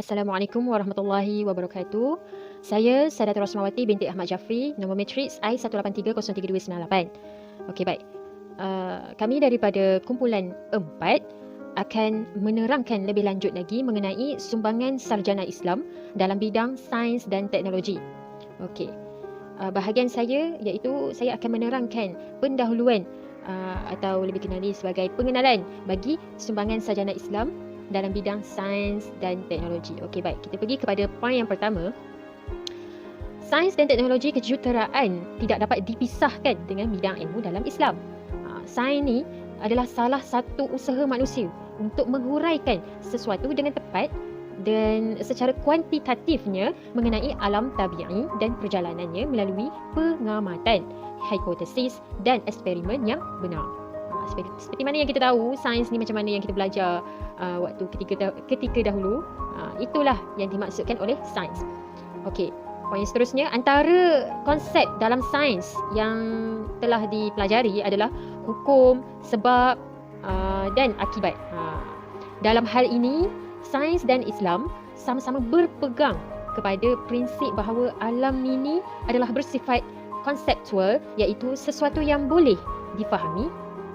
Assalamualaikum warahmatullahi wabarakatuh. Saya Sadatul Rosmawati binti Ahmad Jafri, nombor matriks I1830328. Okey, baik. Kami daripada kumpulan 4 akan menerangkan lebih lanjut lagi mengenai sumbangan sarjana Islam dalam bidang sains dan teknologi. Okey. Bahagian saya iaitu saya akan menerangkan pendahuluan atau lebih kenali sebagai pengenalan bagi sumbangan sarjana Islam dalam bidang sains dan teknologi. Okey, baik. Kita pergi kepada poin yang pertama. Sains dan teknologi kejuruteraan tidak dapat dipisahkan dengan bidang ilmu dalam Islam. Sains ni adalah salah satu usaha manusia untuk menghuraikan sesuatu dengan tepat dan secara kuantitatifnya mengenai alam tabi'i dan perjalanannya melalui pengamatan, hipotesis dan eksperimen yang benar. Seperti mana yang kita tahu, sains ni macam mana yang kita belajar waktu ketika dahulu, itulah yang dimaksudkan oleh sains. Okey, poin seterusnya, antara konsep dalam sains yang telah dipelajari adalah hukum, sebab dan akibat. Dalam hal ini, sains dan Islam sama-sama berpegang kepada prinsip bahawa alam ini adalah bersifat konseptual, iaitu sesuatu yang boleh difahami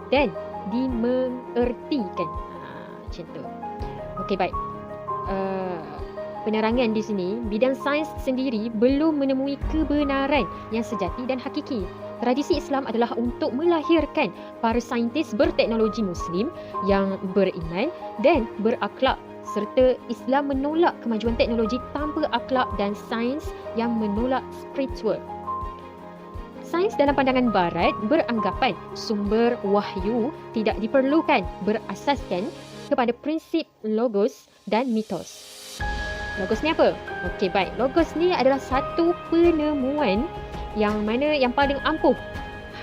dan dimengertikan. Macam tu. Okey, baik. Penerangan di sini, bidang sains sendiri belum menemui kebenaran yang sejati dan hakiki. Tradisi Islam adalah untuk melahirkan para saintis berteknologi Muslim yang beriman dan berakhlak, serta Islam menolak kemajuan teknologi tanpa akhlak dan sains yang menolak spiritual. Sains dalam pandangan Barat beranggapan sumber wahyu tidak diperlukan berasaskan kepada prinsip logos dan mitos. Logos ni apa? Okey, baik. Logos ni adalah satu penemuan yang paling ampuh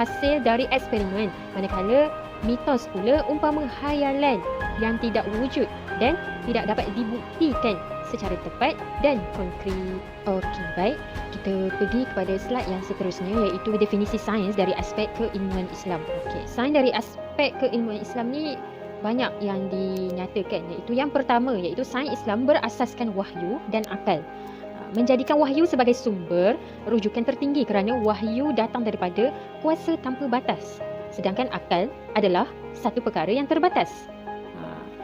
hasil dari eksperimen, manakala mitos pula umpama khayalan yang tidak wujud dan tidak dapat dibuktikan secara tepat dan konkret. Okey, baik. Kita pergi kepada slide yang seterusnya, iaitu definisi sains dari aspek keilmuan Islam. Okey, sains dari aspek keilmuan Islam ni banyak yang dinyatakan, iaitu yang pertama, iaitu sains Islam berasaskan wahyu dan akal, menjadikan wahyu sebagai sumber rujukan tertinggi kerana wahyu datang daripada kuasa tanpa batas, sedangkan akal adalah satu perkara yang terbatas.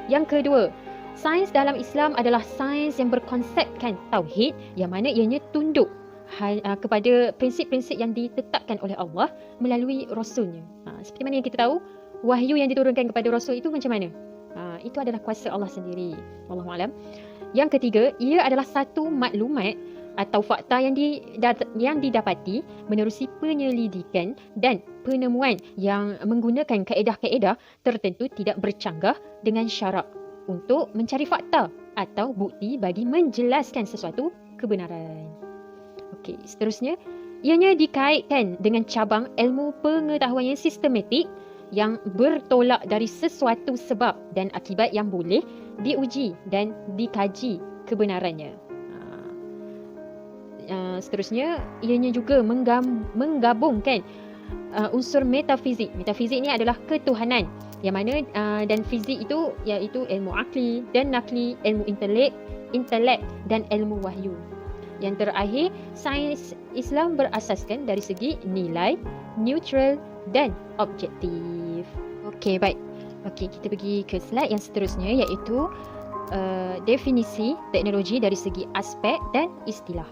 Yang kedua, sains dalam Islam adalah sains yang berkonsepkan tauhid, yang mana ianya tunduk kepada prinsip-prinsip yang ditetapkan oleh Allah melalui Rasulnya. Seperti mana yang kita tahu, wahyu yang diturunkan kepada Rasul itu macam mana? Itu adalah kuasa Allah sendiri. Wallahualam. Yang ketiga, ia adalah satu maklumat atau fakta yang didapati menerusi penyelidikan dan penemuan yang menggunakan kaedah-kaedah tertentu tidak bercanggah dengan syarak untuk mencari fakta atau bukti bagi menjelaskan sesuatu kebenaran. Okey, seterusnya, ianya dikaitkan dengan cabang ilmu pengetahuan yang sistematik yang bertolak dari sesuatu sebab dan akibat yang boleh diuji dan dikaji kebenarannya. Seterusnya, ianya juga menggabungkan unsur metafizik. Metafizik ni adalah ketuhanan, yang mana dan fizik itu iaitu ilmu akli dan nakli, ilmu intelek dan ilmu wahyu. Yang terakhir, sains Islam berasaskan dari segi nilai, neutral dan objektif. Okey, baik. Okey, kita pergi ke slide yang seterusnya, iaitu definisi teknologi dari segi aspek dan istilah.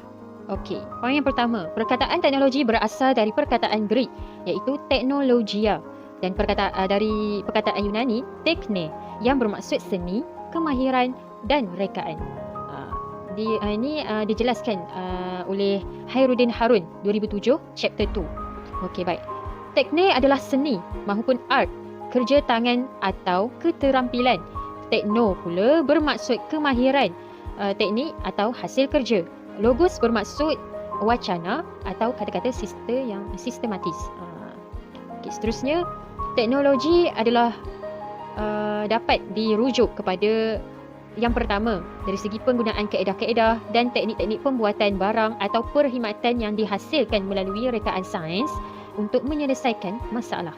Okey, poin yang pertama, perkataan teknologi berasal dari perkataan Greek, iaitu teknologia, dan dari perkataan Yunani tekne, yang bermaksud seni, kemahiran dan rekaan. Ini dijelaskan oleh Khairuddin Harun 2007 chapter 2. Okey, baik. Tekne adalah seni mahupun art, kerja tangan atau keterampilan. Tekno pula bermaksud kemahiran, teknik atau hasil kerja. Logos bermaksud wacana atau kata-kata yang sistematis. Okay, seterusnya, teknologi adalah dapat dirujuk kepada yang pertama, dari segi penggunaan kaedah-kaedah dan teknik-teknik pembuatan barang atau perkhidmatan yang dihasilkan melalui rekaan sains untuk menyelesaikan masalah.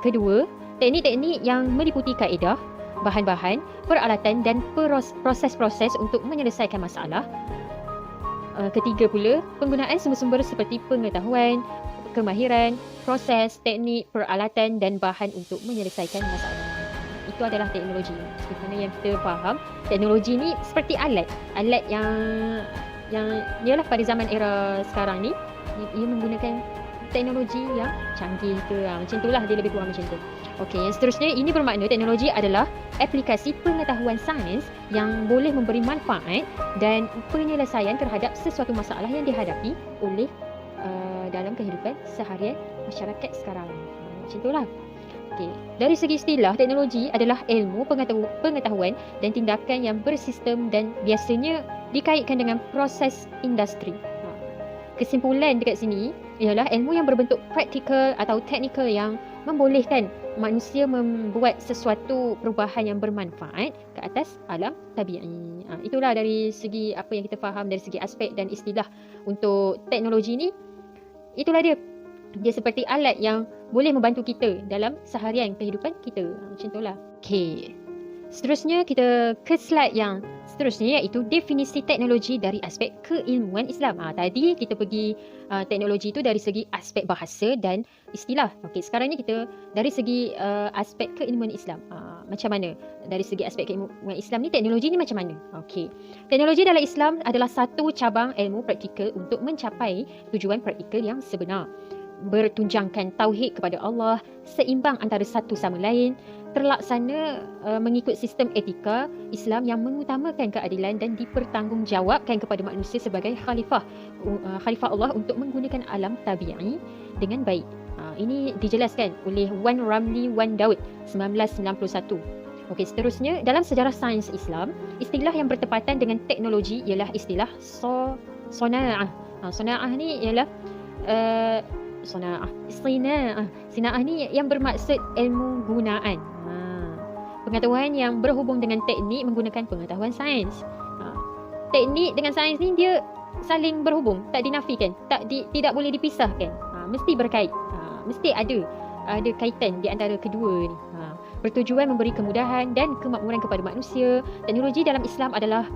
Kedua, teknik-teknik yang meliputi kaedah, bahan-bahan, peralatan dan proses-proses untuk menyelesaikan masalah. Ketiga pula, penggunaan sumber-sumber seperti pengetahuan, kemahiran, proses, teknik, peralatan dan bahan untuk menyelesaikan masalah. Itu adalah teknologi. Seperti mana yang kita faham, teknologi ni seperti alat yang ialah pada zaman era sekarang ni, ia menggunakan teknologi yang canggih ke, macam itulah, dia lebih kurang macam tu. Okey, yang seterusnya, ini bermakna teknologi adalah aplikasi pengetahuan sains yang boleh memberi manfaat dan penyelesaian terhadap sesuatu masalah yang dihadapi oleh dalam kehidupan seharian masyarakat sekarang. Macam itulah. Okey, dari segi istilah, teknologi adalah ilmu, pengetahuan dan tindakan yang bersistem dan biasanya dikaitkan dengan proses industri. Kesimpulan dekat sini ialah ilmu yang berbentuk praktikal atau teknikal yang membolehkan manusia membuat sesuatu perubahan yang bermanfaat ke atas alam tabi'i. Itulah dari segi apa yang kita faham dari segi aspek dan istilah untuk teknologi ni. Itulah dia. Dia seperti alat yang boleh membantu kita dalam seharian kehidupan kita. Macam itulah. Okey. Seterusnya kita ke slide yang seterusnya, iaitu definisi teknologi dari aspek keilmuan Islam. Tadi kita pergi teknologi itu dari segi aspek bahasa dan istilah. Okey, sekarang ni kita dari segi aspek keilmuan Islam. Macam mana? Dari segi aspek keilmuan Islam ni, teknologi ni macam mana? Okey. Teknologi dalam Islam adalah satu cabang ilmu praktikal untuk mencapai tujuan praktikal yang sebenar. Bertunjangkan tauhid kepada Allah, seimbang antara satu sama lain, terlaksana mengikut sistem etika Islam yang mengutamakan keadilan dan dipertanggungjawabkan kepada manusia sebagai khalifah Allah untuk menggunakan alam tabi'i dengan baik. Ini dijelaskan oleh Wan Ramli Wan Daud 1991. Okey, seterusnya, dalam sejarah sains Islam, istilah yang bertepatan dengan teknologi ialah istilah sona'ah. Sona'ah ni ialah Sina'ah ni yang bermaksud ilmu gunaan. Pengetahuan yang berhubung dengan teknik menggunakan pengetahuan sains. Teknik dengan sains ni dia saling berhubung, tak dinafikan, tidak boleh dipisahkan. Mesti berkait. Mesti ada kaitan di antara kedua ni. Bertujuan memberi kemudahan dan kemakmuran kepada manusia. Teknologi dalam Islam adalah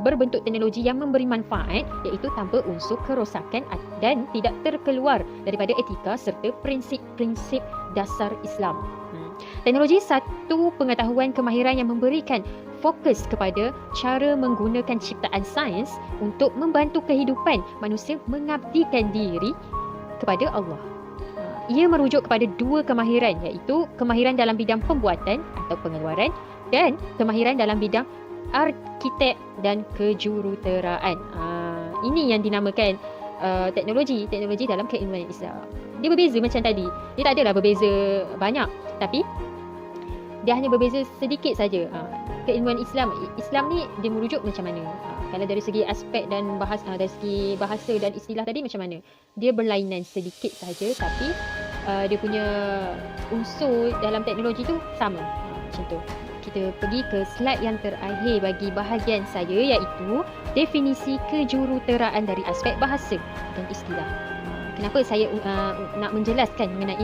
berbentuk teknologi yang memberi manfaat, iaitu tanpa unsur kerosakan dan tidak terkeluar daripada etika serta prinsip-prinsip dasar Islam. Teknologi satu pengetahuan kemahiran yang memberikan fokus kepada cara menggunakan ciptaan sains untuk membantu kehidupan manusia mengabdikan diri kepada Allah. Ia merujuk kepada dua kemahiran, iaitu kemahiran dalam bidang pembuatan atau pengeluaran dan kemahiran dalam bidang arkitek dan kejuruteraan. Ini yang dinamakan teknologi dalam keilmuan Islam. Dia berbeza macam tadi. Dia tak adalah berbeza banyak, tapi dia hanya berbeza sedikit saja. Keilmuan Islam ni dia merujuk macam mana? Kalau dari segi aspek dan dari segi bahasa dan istilah tadi macam mana? Dia berlainan sedikit saja, tapi dia punya unsur dalam teknologi tu sama. Macam tu. Kita pergi ke slide yang terakhir bagi bahagian saya, iaitu definisi kejuruteraan dari aspek bahasa dan istilah. Kenapa saya nak menjelaskan mengenai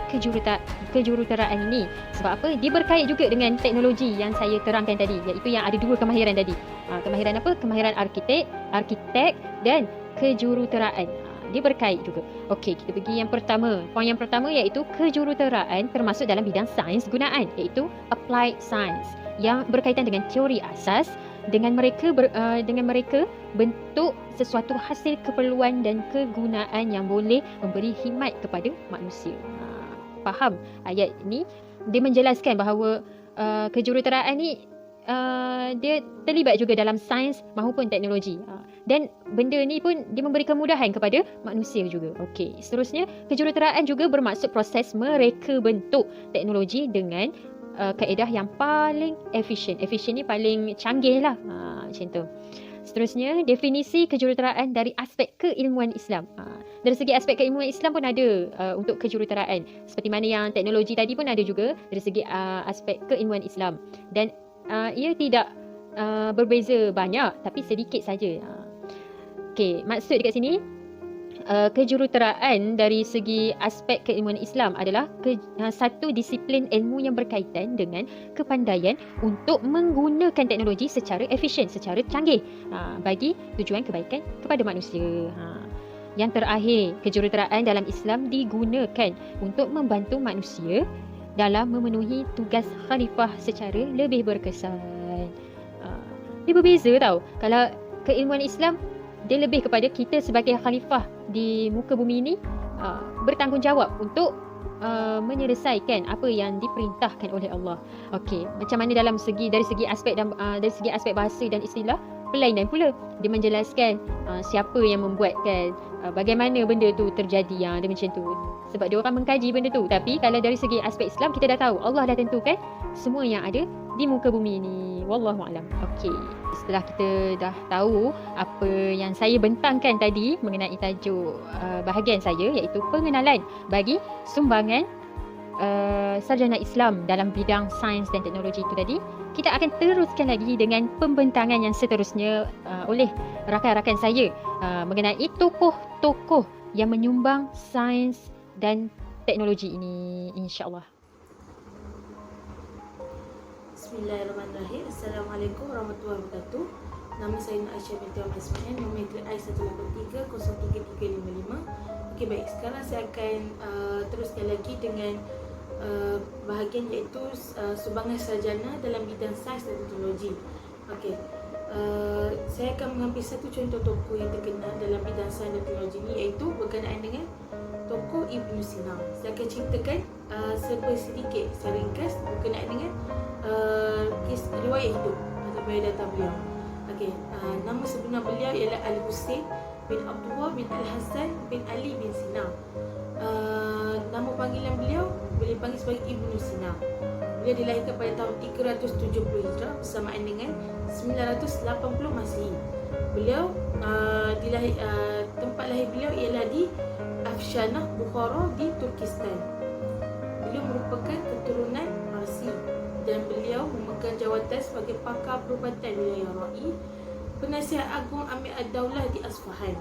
kejuruteraan ini? Sebab apa? Dia berkait juga dengan teknologi yang saya terangkan tadi, iaitu yang ada dua kemahiran tadi. Kemahiran apa? Kemahiran arkitek dan kejuruteraan. Dia berkait juga. Okey, kita pergi yang pertama. Poin yang pertama iaitu kejuruteraan termasuk dalam bidang sains gunaan, iaitu applied science, yang berkaitan dengan teori asas. Dengan mereka bentuk sesuatu hasil keperluan dan kegunaan yang boleh memberi khidmat kepada manusia. Faham ayat ni? Dia menjelaskan bahawa kejuruteraan ni dia terlibat juga dalam sains maupun teknologi. Dan benda ni pun dia memberi kemudahan kepada manusia juga. Okey, seterusnya, kejuruteraan juga bermaksud proses mereka bentuk teknologi dengan kaedah yang paling efisien. Efisien ni paling canggih lah. Macam tu. Seterusnya, definisi kejuruteraan dari aspek keilmuan Islam. Dari segi aspek keilmuan Islam pun ada untuk kejuruteraan. Seperti mana yang teknologi tadi pun ada juga dari segi aspek keilmuan Islam. Dan ia tidak berbeza banyak, tapi sedikit saja. Okey, maksud dekat sini, kejuruteraan dari segi aspek keilmuan Islam adalah satu disiplin ilmu yang berkaitan dengan kepandaian untuk menggunakan teknologi secara efisien, secara canggih bagi tujuan kebaikan kepada manusia. Yang terakhir, kejuruteraan dalam Islam digunakan untuk membantu manusia dalam memenuhi tugas khalifah secara lebih berkesan. Dia berbeza tau. Kalau keilmuan Islam, dia lebih kepada kita sebagai khalifah di muka bumi ini bertanggungjawab untuk menyelesaikan apa yang diperintahkan oleh Allah. Okey, macam mana dari segi aspek bahasa dan istilah, perlainan pula. Dia menjelaskan siapa yang membuatkan, bagaimana benda tu terjadi, dia macam tu. Sebab dia orang mengkaji benda tu. Tapi kalau dari segi aspek Islam, kita dah tahu Allah dah tentukan semua yang ada di muka bumi ini. Wallahualam. Okey, setelah kita dah tahu apa yang saya bentangkan tadi mengenai tajuk bahagian saya, iaitu pengenalan bagi sumbangan sarjana Islam dalam bidang sains dan teknologi itu tadi, kita akan teruskan lagi dengan pembentangan yang seterusnya oleh rakan-rakan saya mengenai tokoh-tokoh yang menyumbang sains dan teknologi ini, insya-Allah. Bismillahirrahmanirrahim. Assalamualaikum warahmatullahi wabarakatuh. Nama saya Nur Aisyah binti Ahmad Ismail, nombor grade I183-03355. Okey, baik. Sekarang saya akan teruskan lagi dengan bahagian iaitu sumbangan sarjana dalam bidang sains dan teknologi. Okey. Saya akan mengambil satu contoh tokoh yang terkenal dalam bidang sains dan teknologi ini, iaitu berkenaan dengan tokoh Ibnu Sina. Saya akan ceritakan sedikit secara ringkas berkenaan dengan riwayat hidup atau biodata beliau. Okey, nama sebenar beliau ialah Al-Husain bin Abdullah bin Al-Hasan bin Ali bin Sina. Nama panggilan beliau boleh dipanggil sebagai Ibnu Sina. Beliau dilahirkan pada tahun 370 Hijrah bersamaan dengan 980 Masihi. Beliau tempat lahir beliau ialah di Afshanah, Bukhara di Turkistan. Beliau merupakan keturunan Parsi dan beliau memegang jawatan sebagai pakar perubatan wilayah Ra'i, penasihat agung Amir ad-Daulah di Asfahan.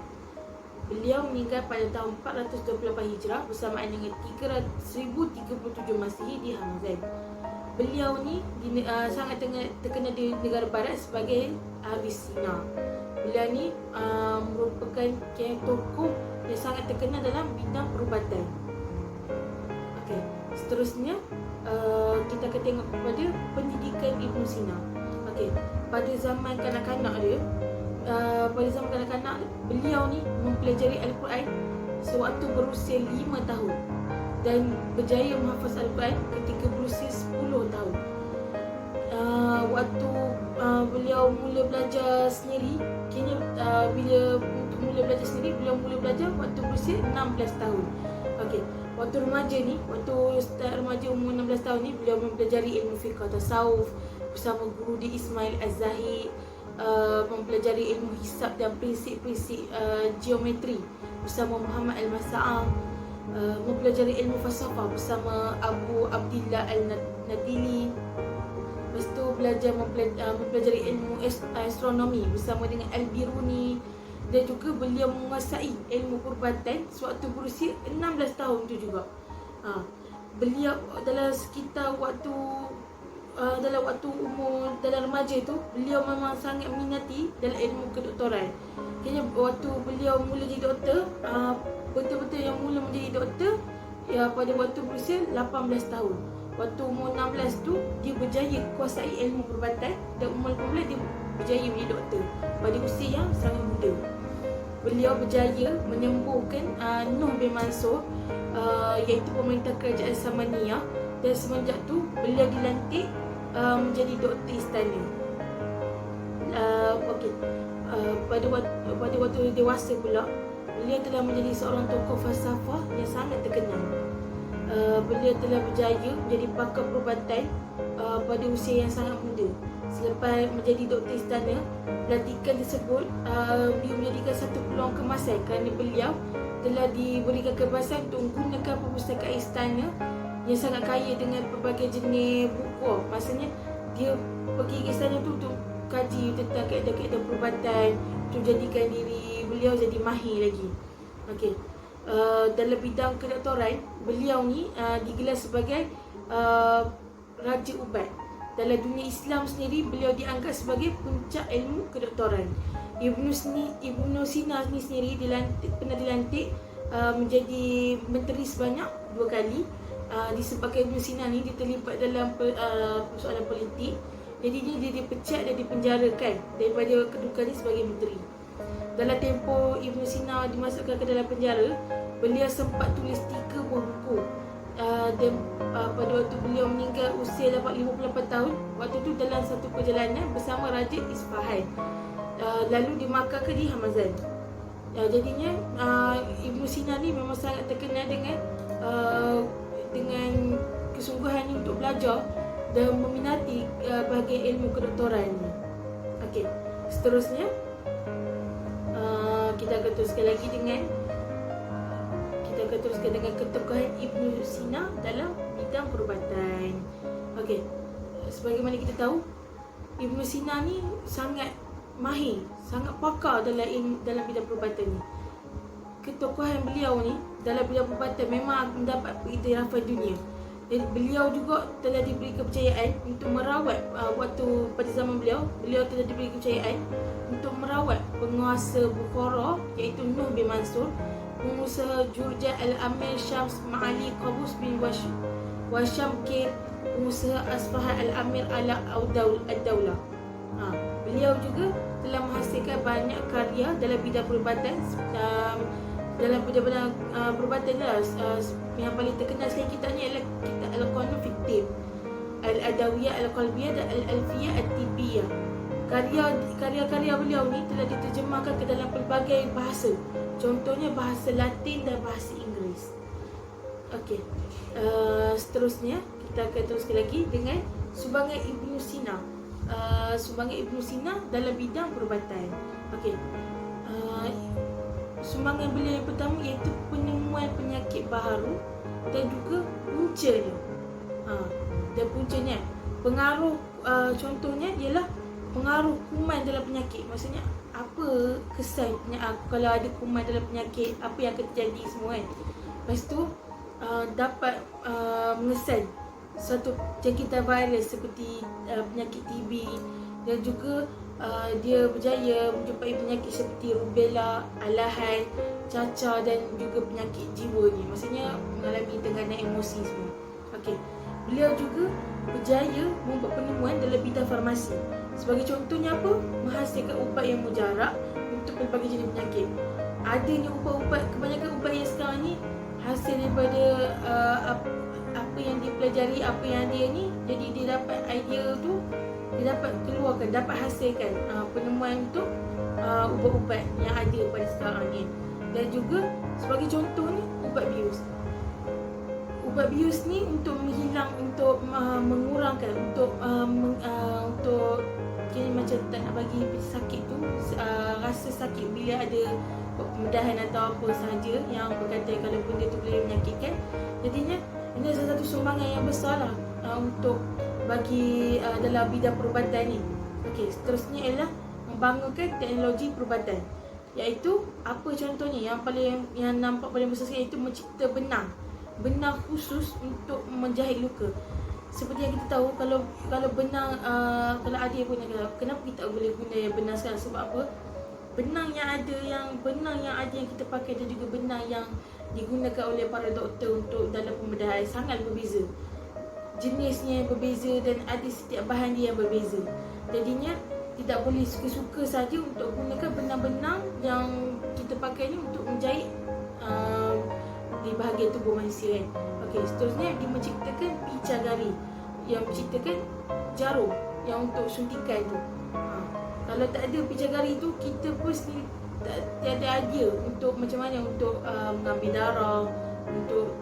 Beliau meninggal pada tahun 428 Hijrah bersamaan dengan 1037 Masihi di Hamzan. Beliau ni sangat terkenal di negara barat sebagai Avicenna. Beliau ni merupakan tokoh yang sangat terkenal dalam bidang perubatan. Okey, seterusnya kita akan tengok kepada pendidikan Ibnu Sina. Okey, pada zaman kanak-kanak dia, beliau ni mempelajari Al-Quran sewaktu berusia 5 tahun dan berjaya menghafaz Al-Quran ketika berusia 10 tahun. Waktu beliau mula belajar sendiri, beliau mula belajar waktu berusia 16 tahun. Okey, waktu start remaja umur 16 tahun ni, beliau mempelajari ilmu fiqh tasawuf bersama guru di Ismail Az-Zahid, mempelajari ilmu hisab dan prinsip-prinsip geometri bersama Muhammad Al-Masa'ah, mempelajari ilmu falsafah bersama Abu Abdillah Al-Nadili. Lepas tu mempelajari ilmu astronomi bersama dengan Al-Biruni, dan juga beliau menguasai ilmu perubatan sewaktu berusia 16 tahun tu juga. Beliau dalam remaja tu, beliau memang sangat minati dalam ilmu kedoktoran. Kayaknya waktu beliau mula jadi doktor, betul-betul yang mula menjadi doktor pada waktu berusia 18 tahun. Waktu umur 16 tu dia berjaya kuasai ilmu perubatan, dan umur 18 dia berjaya menjadi doktor pada usia yang sangat muda. Beliau berjaya menyembuhkan Nuh bin Mansur, iaitu pemerintah kerajaan Samaniyah, dan semenjak tu beliau dilantik menjadi doktor istana. Pada waktu dewasa pula, beliau telah menjadi seorang tokoh falsafah yang sangat terkenal. Beliau telah berjaya menjadi pakar perubatan pada usia yang sangat muda. Selepas menjadi doktor istana, pelantikan tersebut beliau menjadikan satu peluang kemasan kerana beliau telah diberikan kebebasan untuk menggunakan perpustakaan istana yang sangat kaya dengan pelbagai jenis buku. Maksudnya dia pergi ke istana tu untuk kaji tentang kaedah-kaedah perubatan, untuk jadikan diri beliau jadi mahir lagi. Okey. Dalam bidang kedoktoran, beliau ni digelar sebagai Raja Ubat. Dalam dunia Islam sendiri, beliau dianggap sebagai puncak ilmu kedoktoran. Ibnu Sina ni sendiri pernah dilantik menjadi menteri sebanyak 2 kali. Disebabkan Ibnu Sina ni dia terlibat dalam persoalan politik, jadi dia dipecat dan dipenjarakan daripada kedudukannya sebagai menteri. Dalam tempoh Ibnu Sina dimasukkan ke dalam penjara, beliau sempat tulis 3 buah buku. Dan pada waktu beliau meninggal usia dapat 58 tahun, waktu itu dalam satu perjalanan bersama Raja Isfahan. Lalu dimakamkan di Hamazan. Jadinya Ibnu Sina ni memang sangat terkenal dengan kesungguhannya untuk belajar dan meminati bahagian ilmu kedoktoran ni. Okey, seterusnya kita akan teruskan dengan ketokohan Ibnu Sina dalam bidang perubatan. Okey, sebagaimana kita tahu, Ibnu Sina ni sangat mahir, sangat pakar dalam bidang perubatan ni. Ketokohan beliau ni dalam bidang perubatan memang mendapat iktirafan dunia. Dan beliau juga telah diberi kepercayaan untuk merawat pada zaman beliau telah diberi kepercayaan untuk merawat penguasa Bukhara iaitu Nuh bin Mansur, pengusaha Jurjan Al-Amir Syams Ma'ali Qabus bin Washamkir, pengusaha Asfahan Al-Amir Ala Ad-Daulah. Beliau juga telah menghasilkan banyak karya dalam bidang perubatan. Dalam bidang perubatan yang paling terkenal sekali kitabnya adalah kitab Al-Qanun Fiktif, Al-Adawiyah Al-Qalbiyah dan Al-Alfiyah At-Tibbiyah. Karya-karya beliau ni telah diterjemahkan ke dalam pelbagai bahasa. Contohnya bahasa Latin dan bahasa Inggeris. Okey. Seterusnya kita akan teruskan lagi dengan sumbangan Ibnu Sina. Sumbangan Ibnu Sina dalam bidang perubatan. Okey. Sumbangan beliau yang pertama iaitu penemuan penyakit baharu dan juga puncanya. Dan puncanya pengaruh contohnya ialah pengaruh kuman dalam penyakit. Maksudnya apa kesan kalau ada kuman dalam penyakit, apa yang akan terjadi semua kan. Lepas tu dapat mengesan satu jangkitan virus seperti penyakit TB, dan juga dia berjaya menjumpai penyakit seperti rubella, alahan, cacar dan juga penyakit jiwa ni. Maksudnya mengalami tekanan emosi semua. Okey. Beliau juga berjaya membuat penemuan dalam bidang farmasi. Sebagai contohnya apa? Menghasilkan ubat yang mujarab untuk pelbagai jenis penyakit. Adanya ubat-ubat, kebanyakan ubat yang sekarang ni hasil daripada apa yang dipelajari, apa yang dia ni. Jadi dia dapat idea tu, dia dapat keluarkan, dapat hasilkan penemuan untuk ubat-ubat yang ada pada sekarang ni. Dan juga sebagai contoh ni, ubat bius. Ubat bius ni untuk mengurangkan, untuk kira macam tak nak bagi sakit tu, rasa sakit bila ada pembedahan atau apa sahaja yang berkaitan kalau benda tu boleh menyakitkan. Jadinya ini salah satu sumbangan yang besar lah untuk bagi dalam bidang perubatan ni. Okey, seterusnya ialah membangunkan teknologi perubatan, iaitu apa contohnya yang nampak paling besar sekali, iaitu mencipta benang khusus untuk menjahit luka. Seperti yang kita tahu, kalau benang kalau ada yang guna, kenapa kita boleh guna yang benang sekarang? Sebab apa? Benang yang ada yang kita pakai dan juga benang yang digunakan oleh para doktor untuk dalam pembedahan sangat berbeza. Jenisnya yang berbeza dan ada setiap bahan dia yang berbeza. Jadinya tidak boleh suka-suka saja untuk gunakan benang-benang yang kita pakai ni untuk menjahit di bahagian tubuh manusia kan. Okey, seterusnya dia menciptakan picagari yang menciptakan jarum yang untuk suntikan tu. Kalau tak ada picagari tu, kita pun sendiri tiada idea untuk macam mana untuk mengambil darah, untuk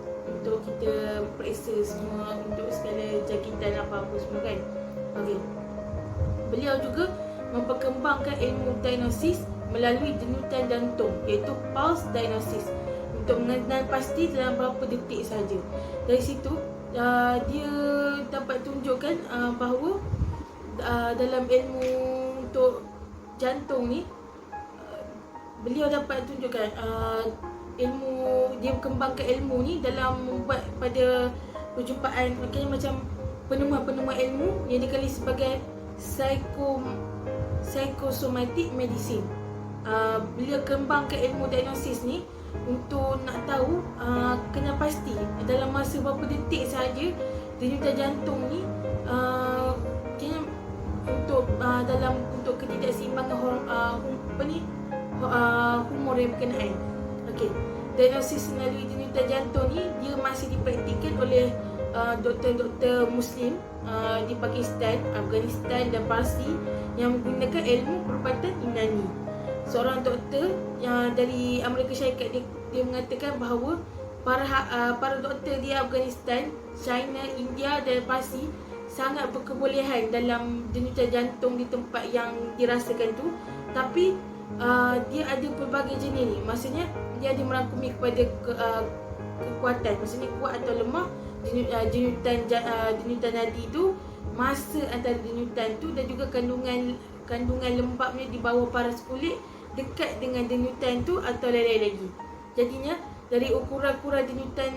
kita periksa semua, untuk segala jangkitan apa-apa semua kan. Okey. Beliau juga memperkembangkan ilmu diagnosis melalui denyutan jantung, iaitu pulse diagnosis, untuk mengenal pasti dalam berapa detik saja. Dari situ dia dapat tunjukkan bahawa dalam ilmu untuk jantung ni, beliau dapat tunjukkan dia kembangkan ilmu ni dalam membuat pada perjumpaan macam penemuan-penemuan ilmu yang dikenali sebagai psychosomatic medicine. Beliau kembangkan ilmu diagnosis ni untuk nak tahu kena pasti dalam masa berapa detik sahaja denyutan jantung ni untuk ketidakseimbangan hormon yang berkenaan. Okey, diagnosis melalui denyutan jantung ni dia masih dipraktikkan oleh doktor-doktor Muslim di Pakistan, Afghanistan dan Parsi yang menggunakan ilmu perubatan Yunani. Seorang doktor yang dari Amerika Syarikat dia mengatakan bahawa para doktor di Afghanistan, China, India dan Parsi sangat berkebolehan dalam denyutan jantung di tempat yang dirasakan tu, tapi dia ada pelbagai jenis ni. Maksudnya dia ada merangkumi kepada kekuatan, maksudnya kuat atau lemah denyutan nadi tu, masa antara denyutan tu dan juga kandungan lembabnya di bawah paras kulit dekat dengan denyutan tu atau lain-lain lagi. Jadinya dari ukuran-ukuran denyutan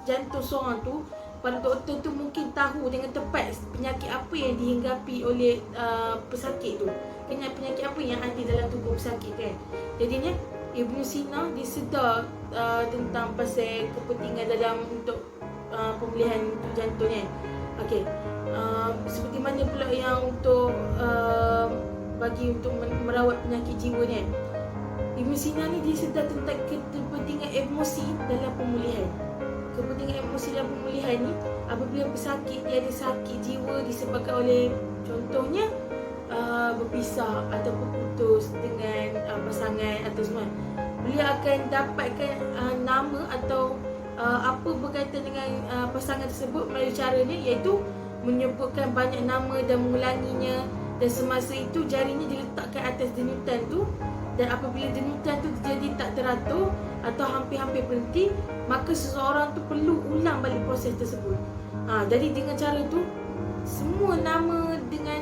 jantung seorang tu, para doktor tu mungkin tahu dengan tepat penyakit apa yang dihinggapi oleh pesakit tu, penyakit apa yang ada dalam tubuh pesakit kan. Jadinya Ibn Sina dia sedar tentang pasal kepentingan dalam untuk pemulihan jantung kan. Okey, seperti mana pula yang untuk bagi untuk merawat penyakit jiwa ni kan. Ibn Sina ni dia sedar tentang kepentingan emosi dalam pemulihan. Kepentingan emosi dalam pemulihan ni, apabila pesakit dia ada sakit jiwa disebabkan oleh contohnya berpisah ataupun putus dengan pasangan atau semua, beliau akan dapatkan nama atau apa berkaitan dengan pasangan tersebut melalui caranya, iaitu menyebutkan banyak nama dan mengulanginya, dan semasa itu jarinya diletakkan atas denyutan tu, dan apabila denyutan tu jadi tak teratur atau hampir-hampir berhenti, maka seseorang tu perlu ulang balik proses tersebut. Jadi dengan cara tu semua nama dengan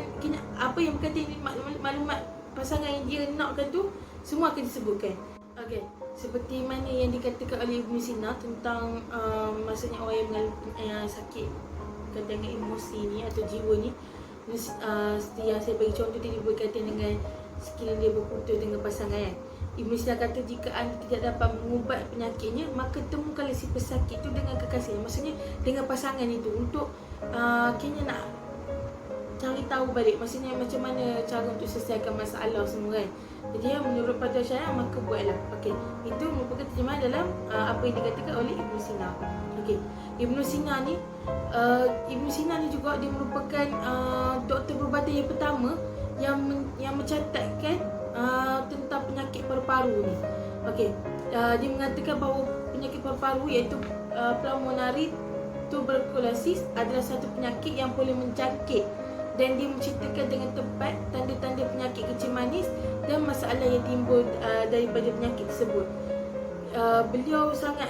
apa yang berkaitan dengan maklumat pasangan yang dia nakkan tu semua akan disebutkan. Okey, seperti mana yang dikatakan oleh Ibn Sina tentang maksudnya orang yang sakit berkaitan dengan emosi ni atau jiwa ni, seperti yang saya bagi contoh tadi berkaitan dengan sekiranya dia berputus dengan pasangan kan. Ibn Sina kata jika anda tidak dapat mengubat penyakitnya, maka temukanlah si pesakit tu dengan kekasih, maksudnya dengan pasangan itu, untuk kena nak cari tahu balik maksudnya macam mana cara untuk selesaikan masalah semua kan. Jadi menurut pada syariat maka buatlah. Okey, itu merupakan terjemahan dalam apa yang dikatakan oleh Ibn Sina. Okey, Ibn Sina ni juga dia merupakan doktor perubatan yang pertama yang mencatatkan tentang penyakit paru-paru ni. Okey, dia mengatakan bahawa penyakit paru-paru iaitu pulmonary tuberculosis adalah satu penyakit yang boleh menjangkit, dan dia menceritakan dengan tepat tanda-tanda penyakit kencing manis dan masalah yang timbul daripada penyakit tersebut. Beliau sangat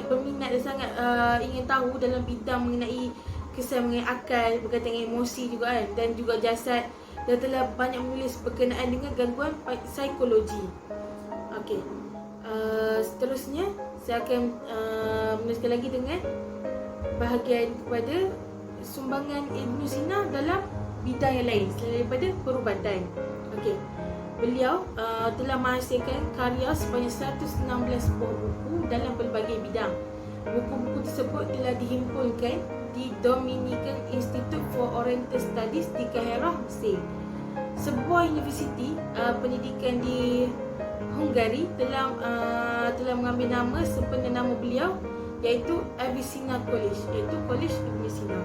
berminat dan sangat ingin tahu dalam bidang mengenai kesan mengenai akal, berkaitan dengan emosi juga kan, dan juga jasad, dan telah banyak menulis berkenaan dengan gangguan psikologi. Okey, seterusnya saya akan menuliskan lagi dengan bahagian kepada sumbangan Ibn Sina dalam bidang yang lain selain daripada perubatan. Okey, beliau telah menghasilkan karya sebanyak 116 buah buku dalam pelbagai bidang. Buku-buku tersebut telah dihimpunkan di Dominican Institute for Oriental Studies di Kairah, Mesir. Sebuah universiti pendidikan di Hungary telah mengambil nama sempena nama beliau, iaitu Avicenna College, iaitu College Ibn Sina.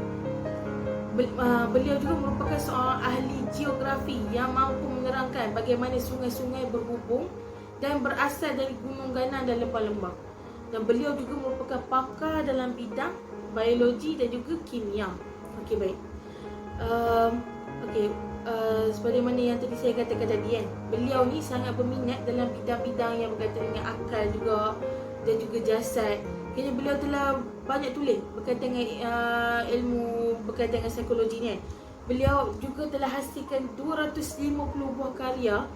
Beliau juga merupakan seorang ahli geografi yang mampu menerangkan bagaimana sungai-sungai berhubung dan berasal dari gunung ganang dan lembah-lembah. Dan beliau juga merupakan pakar dalam bidang biologi dan juga kimia. Okey, baik. Sebagaimana yang tadi saya katakan tadi kan, beliau ni sangat berminat dalam bidang-bidang yang berkaitan dengan akal juga dan juga jasad. Kerana beliau telah banyak tulis berkaitan dengan ilmu berkaitan dengan psikologi ni kan. Beliau juga telah hasilkan 250 buah karya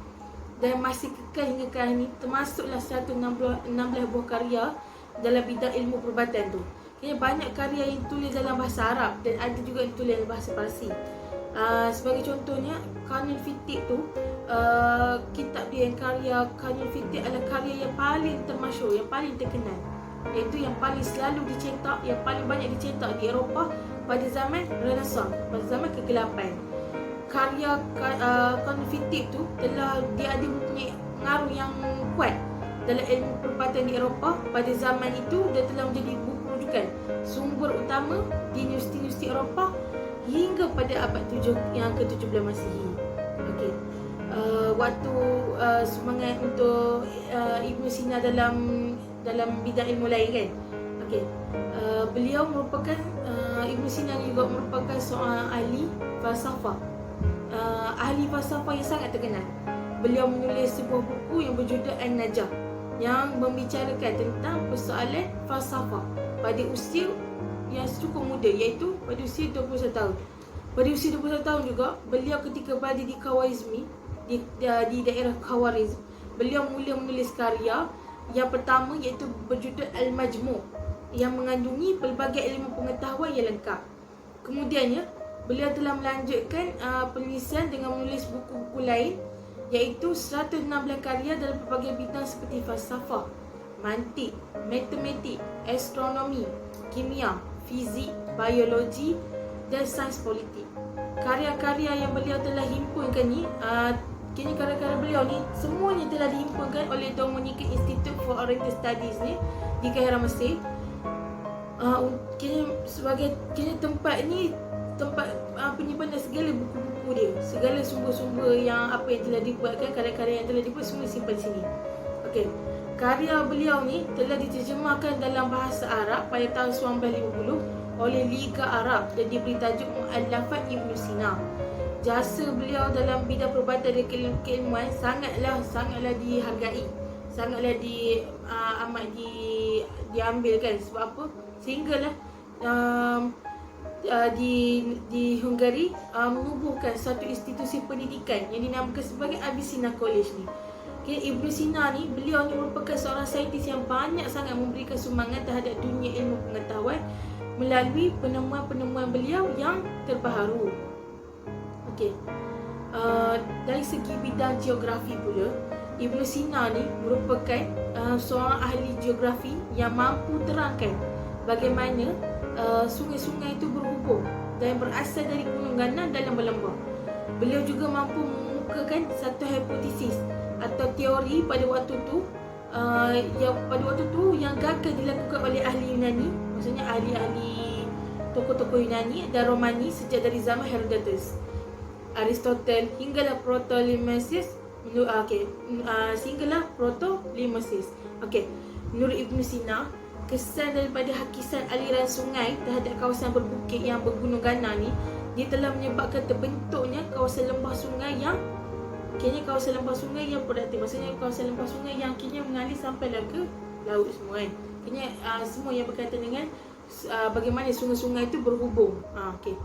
dan masih kekal hingga ke hari ini, termasuklah 116 buah karya dalam bidang ilmu perubatan tu. Kira banyak karya yang tulis dalam bahasa Arab dan ada juga yang tulis dalam bahasa Parsi. Sebagai contohnya, Kanun Fitik tu, kitab dia yang karya Kanun Fitik adalah karya yang paling termasyhur, yang paling terkenal, iaitu yang paling selalu dicetak, yang paling banyak dicetak di Eropah pada zaman Renaissance, pada zaman kegelapan. Karya Kanun Fitik tu dia ada mempunyai pengaruh yang kuat dalam ilmu perubatan di Eropah. Pada zaman itu dia telah menjadi buku rujukan sumber utama di universiti-universiti Eropah hingga pada abad yang ke-17 Masihi. Okey. Waktu semangat untuk Ibn Sina dalam bidang ilmu lain kan. Okey. Beliau merupakan Ibn Sina juga merupakan seorang ahli falsafah. Ahli falsafah yang sangat terkenal. Beliau menulis sebuah buku yang berjudul An-Najah yang membicarakan tentang persoalan falsafah pada usia yang cukup muda, iaitu pada usia 21 tahun. Pada usia 21 tahun juga, beliau ketika berada di Khawarizmi, di daerah Khawarizm, beliau mula menulis karya yang pertama iaitu berjudul Al-Majmu' yang mengandungi pelbagai ilmu pengetahuan yang lengkap. Kemudiannya, beliau telah melanjutkan penulisan dengan menulis buku-buku lain iaitu 116 karya dalam pelbagai bidang seperti falsafah, mantik, matematik, astronomi, kimia, fizik, biologi dan sains politik. Karya-karya yang beliau telah himpunkan ni, kini karya-karya beliau ni semuanya telah dihimpunkan oleh Dominica Institute for Oriental Studies ni di Kaihara, Mesir. Kini tempat ni tempat penyimpanan segala buku-buku dia, segala sumber-sumber yang telah dibuatkan, karya-karya yang telah dibuat semua disimpan di sini. Okey. Karya beliau ni telah diterjemahkan dalam bahasa Arab pada tahun 1950 oleh Liga Arab dan diberi tajuk Mu'allafat Ibn Sina. Jasa beliau dalam bidang perubatan dan keilmuan sangatlah dihargai, sangatlah amat diambilkan. Sebab apa? Sehinggalah di Hungary menubuhkan satu institusi pendidikan yang dinamakan sebagai Avicenna College ni. Okay, Ibn Sina ni, beliau ni merupakan seorang saintis yang banyak sangat memberikan sumbangan terhadap dunia ilmu pengetahuan melalui penemuan-penemuan beliau yang terbaharu. Okey. Dari segi bidang geografi pula, Ibn Sina ni merupakan seorang ahli geografi yang mampu terangkan bagaimana sungai-sungai itu berhubung dan berasal dari gunung Ghana dan lembah-lembah. Beliau juga mampu mengemukakan satu hipotesis atau teori pada waktu tu yang gagal dilakukan oleh ahli Yunani, maksudnya ahli-ahli tokoh-tokoh Yunani dan Romani sejak dari zaman Herodotus, Aristotle hinggalah Ptolemaeus. Sehinggalah Ptolemaeus. Okey, menurut Ibn Sina, kesan daripada hakisan aliran sungai terhadap kawasan berbukit yang bergunung Ghana ni, dia telah menyebabkan terbentuknya kawasan lembah sungai yang produktif. Maksudnya kawasan lembah sungai yang kini mengalir sampailah ke laut semua kan. Kini semua yang berkaitan dengan bagaimana sungai-sungai itu berhubung. Okey.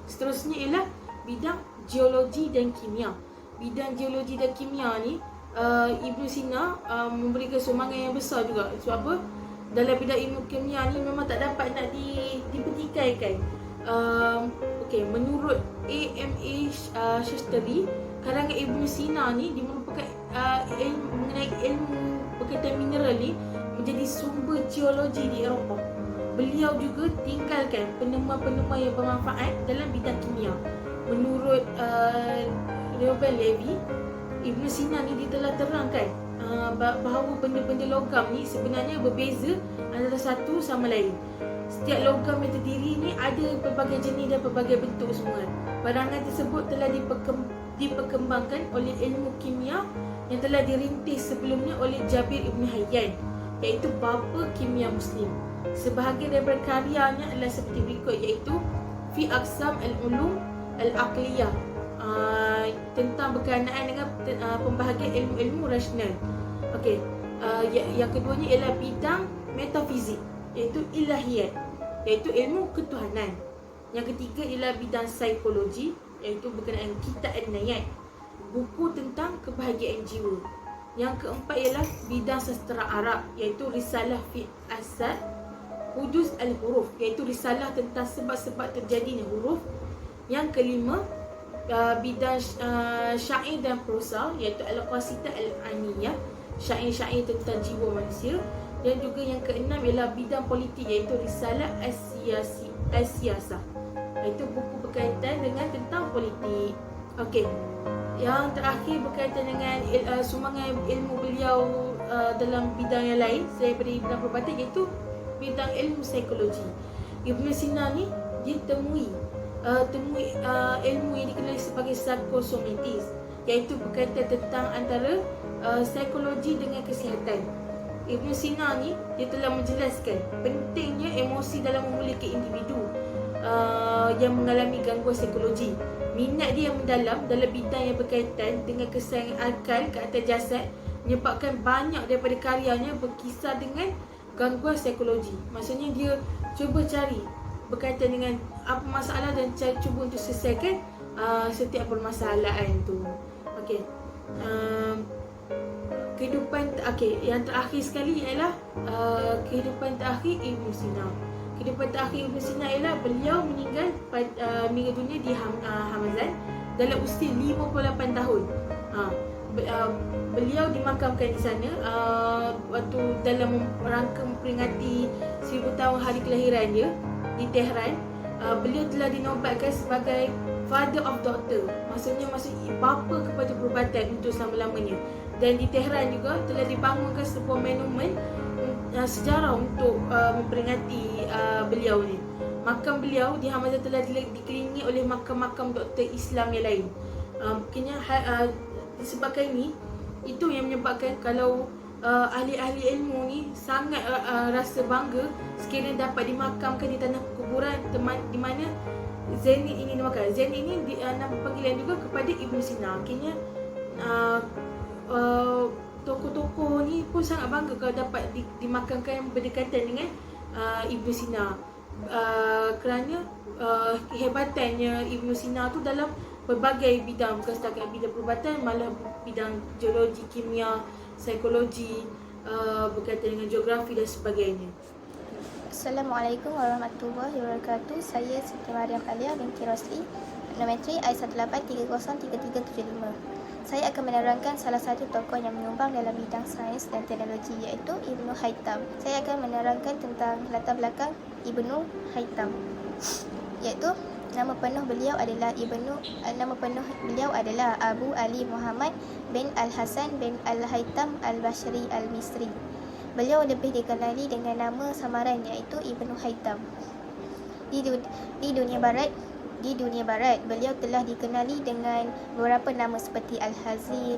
Seterusnya ialah bidang geologi dan kimia. Bidang geologi dan kimia ni Ibn Sina memberikan sumbangan yang besar juga. Sebab apa? Dalam bidang ilmu kimia ni memang tak dapat nak dipertikaikan. Okey, menurut AMA Shastri, karangan Ibn Sina ni dia merupakan mengenai ilmu berkaitan mineral ni menjadi sumber geologi di Eropah. Beliau juga tinggalkan penemuan-penemuan yang bermanfaat dalam bidang kimia. Menurut Reuben Levy, Ibn Sina ni dia telah terangkan bahawa benda-benda logam ni sebenarnya berbeza antara satu sama lain. Setiap logam yang terdiri ni ada pelbagai jenis dan pelbagai bentuk semua. Barangan tersebut telah diperkembangkan oleh ilmu kimia yang telah dirintis sebelumnya oleh Jabir Ibn Hayyan, iaitu bapa kimia Muslim. Sebahagian daripada karyanya adalah seperti berikut, iaitu Fi Aqsam al-Ulum al-Aqliyah, tentang berkenaan dengan pembahagian ilmu-ilmu rasional. Okey. Yang keduanya ialah bidang metafizik, iaitu ilahiyat, iaitu ilmu ketuhanan. Yang ketiga ialah bidang psikologi, iaitu berkenaan kitab an-niyat. buku tentang kebahagiaan jiwa. Yang keempat ialah bidang sastera Arab, iaitu Risalah fi Asad Hudus al-Huruf, iaitu risalah tentang sebab-sebab terjadinya huruf. Yang kelima, bidang syair dan prosa, iaitu Al-Qasidah Al-Aniyah, syair-syair tentang jiwa manusia. Dan juga yang keenam ialah bidang politik, iaitu Risalah As-Siyasah, iaitu buku berkaitan dengan tentang politik. Okey. Yang terakhir berkaitan dengan sumbangan ilmu beliau dalam bidang yang lain, saya beri bidang perubatan, iaitu bidang ilmu psikologi. Ibn Sina ni dia temui ilmu yang dikenali sebagai psikosomatis, iaitu berkaitan tentang antara psikologi dengan kesihatan. Ibn Sina ni dia telah menjelaskan pentingnya emosi dalam memulihkan individu yang mengalami gangguan psikologi. Minat dia yang mendalam dalam bidang yang berkaitan dengan kesayangan akal ke atas jasad menyebabkan banyak daripada karyanya berkisar dengan gangguan psikologi. Maksudnya dia cuba cari berkaitan dengan apa masalah dan cuba untuk selesaikan setiap permasalahan tu. Okey. Yang terakhir sekali ialah kehidupan terakhir Ibn Sina. Kehidupan terakhir Ibn Sina ialah beliau meninggal dunia di Hamazan dalam usia 58 tahun. Beliau dimakamkan di sana waktu dalam rangka memperingati 1000 tahun hari kelahiran dia di Tehran. Beliau telah dinobatkan sebagai Father of Doctor, maksud bapa kepada perubatan untuk selama-lamanya. Dan di Tehran juga telah dibangunkan sebuah monumen sejarah untuk memperingati beliau ni. Makam beliau di Hamazan telah dikelilingi oleh makam-makam doktor Islam yang lain. Mungkinnya disebabkan ini, itu yang menyebabkan kalau ahli-ahli ilmu ni sangat rasa bangga sekiranya dapat dimakamkan di tanah kuburan di mana Zaini ini dimakamkan. Zaini ini nama panggilan juga kepada Ibn Sina. Akhirnya tokoh-tokoh ni pun sangat bangga kalau dapat dimakamkan berdekatan dengan Ibn Sina. Kerana kehebatannya Ibn Sina tu dalam berbagai bidang, bukan setakat bidang perubatan, malah bidang geologi, kimia, psikologi, berkaitan dengan geografi dan sebagainya. Assalamualaikum warahmatullahi wabarakatuh. Saya Siti Mariam Alia binti Rosli, Nometri I183033375. Saya akan menerangkan salah satu tokoh yang menyumbang dalam bidang sains dan teknologi, iaitu Ibnu Haytham. Saya akan menerangkan tentang latar belakang Ibnu Haytham, iaitu nama penuh beliau adalah Abu Ali Muhammad bin Al-Hasan bin Al-Haytham Al-Bashri Al-Misri. Beliau lebih dikenali dengan nama samaran, iaitu Ibnu Haytham. Di dunia barat, beliau telah dikenali dengan beberapa nama seperti Al-Hazin,